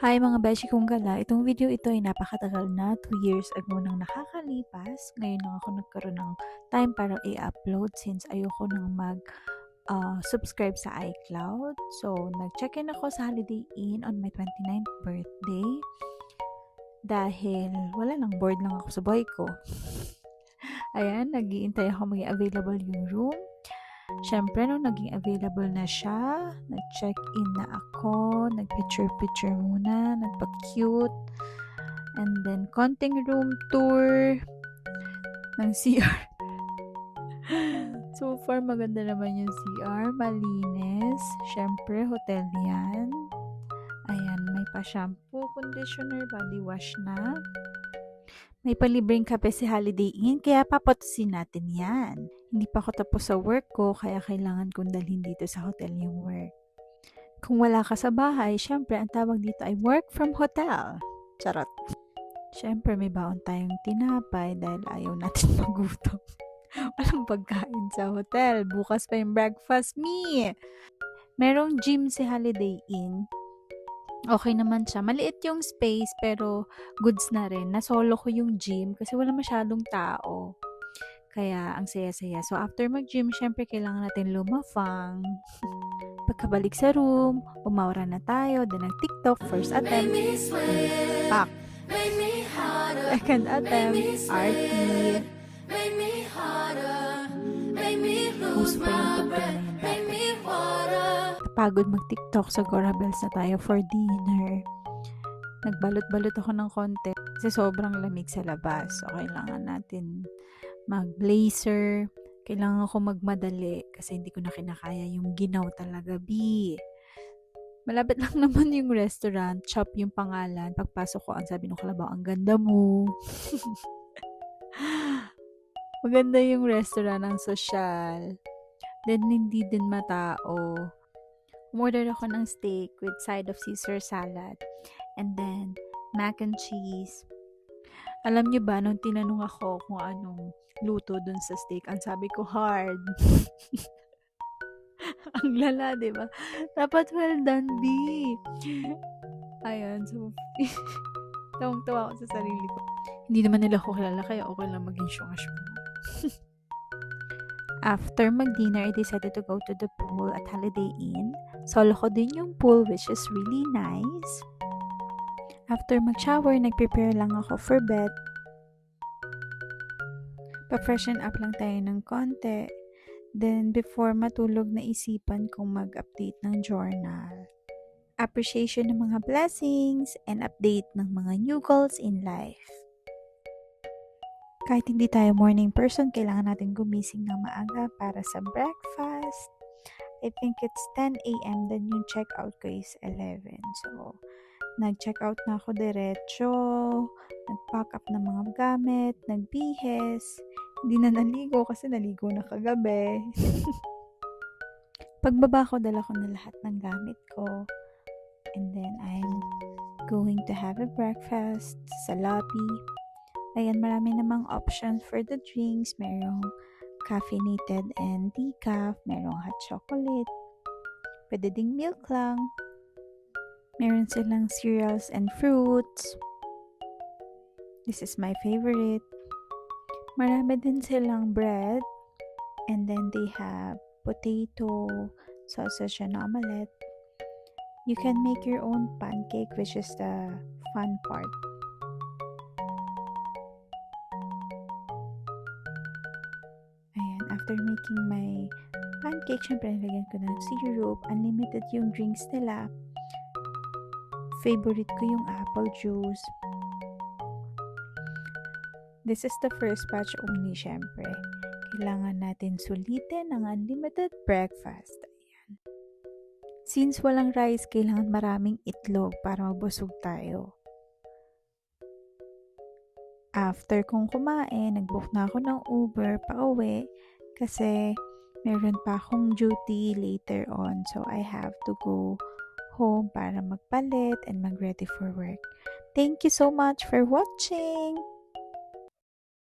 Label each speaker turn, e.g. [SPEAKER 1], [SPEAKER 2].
[SPEAKER 1] Hi mga beshi kong gala, itong video ito ay napakatagal na, 2 years ago nang nakakalipas. Ngayon lang ako nagkaroon ng time para i-upload since ayoko nang subscribe sa iCloud. So, nag-check-in ako sa Holiday Inn on my 29th birthday dahil wala lang, bored lang ako sa buhay ko. Ayan, nag-iintay ako maging available yung room. Siyempre, nung naging available na siya, nag-check-in na ako, nag-picture-picture muna, nagpa-cute, and then konting room tour ng CR. So far, maganda naman yung CR, malinis. Siyempre, hotel yan. Ayan, may pa-shampoo, conditioner, body wash na. May palibreng kape si Holiday Inn, kaya papatusin natin yan. Hindi pa ako tapos sa work ko, kaya kailangan kong dalhin dito sa hotel yung work. Kung wala ka sa bahay, syempre ang tawag dito ay work from hotel. Charot. Syempre may baon tayong tinapay dahil ayaw natin magutom. Walang pagkain sa hotel. Bukas pa yung breakfast me. Merong gym si Holiday Inn. Okay naman siya. Maliit yung space pero goods na rin. Nasolo ko yung gym kasi wala masyadong tao. Kaya ang saya-saya. So after mag-gym, syempre kailangan natin lumafang. Pagkabalik sa room, umawra na tayo. Then nag-TikTok, first attempt, back. Second attempt, RT. Puso pa yung tugtog na yun. Pagod mag-TikTok, so Gora Bells na tayo for dinner. Nagbalot-balot ako ng konti kasi sobrang lamig sa labas. So, kailangan natin mag-blazer. Kailangan ko magmadali kasi hindi ko na kinakaya yung ginaw talaga, B. Malapit lang naman yung restaurant. Chop yung pangalan. Pagpasok ko, ang sabi ng kalabaw, ang ganda mo. Maganda yung restaurant, ang social. Then, hindi din matao. Umorder ako ng steak with side of Caesar salad. And then, mac and cheese. Alam niyo ba, nung tinanong ako kung anong luto dun sa steak, ang sabi ko, hard. Ang lala, diba? Dapat well done, B. Ayan, so, tawang-tawa ako sa sarili ko. Hindi naman nila ako kilala, kaya okay lang maging syunga-syunga. After mag-dinner, I decided to go to the pool at Holiday Inn. Solo ko din yung pool, which is really nice. After mag-shower, nag-prepare lang ako for bed. Pa-freshen up lang tayo ng konti. Then, before matulog, naisipan kong mag-update ng journal. Appreciation ng mga blessings and update ng mga new goals in life. Kahit hindi tayo morning person, kailangan natin gumising ng maaga para sa breakfast. I think it's 10 a.m. Then yung check-out ko is 11. So, nag-check-out na ako diretso. Nag-pack up ng mga gamit. Nagbihes. Hindi na naligo kasi naligo na kagabi. Pagbaba ko, dala ko na lahat ng gamit ko. And then, I'm going to have a breakfast sa lobby. Ayan, marami namang options for the drinks. Merong caffeinated and decaf. Merong hot chocolate. Pwede ding milk lang. Meron silang cereals and fruits. This is my favorite. Marami din silang bread. And then they have potato, sausage, and omelette. You can make your own pancake, which is the fun part. Ayan, after making my pancake, syempre nilagyan ko ng syrup. Unlimited yung drinks nila. Favorite ko yung apple juice. This is the first batch only, syempre. Kailangan natin sulitin ang unlimited breakfast. Ayan. Since walang rice, kailangan maraming itlog para mabusog tayo. After kong kumain, nag-book na ako ng Uber pa-uwi kasi meron pa akong duty later on. So, I have to go home para magpalit and mag-ready for work. Thank you so much for watching!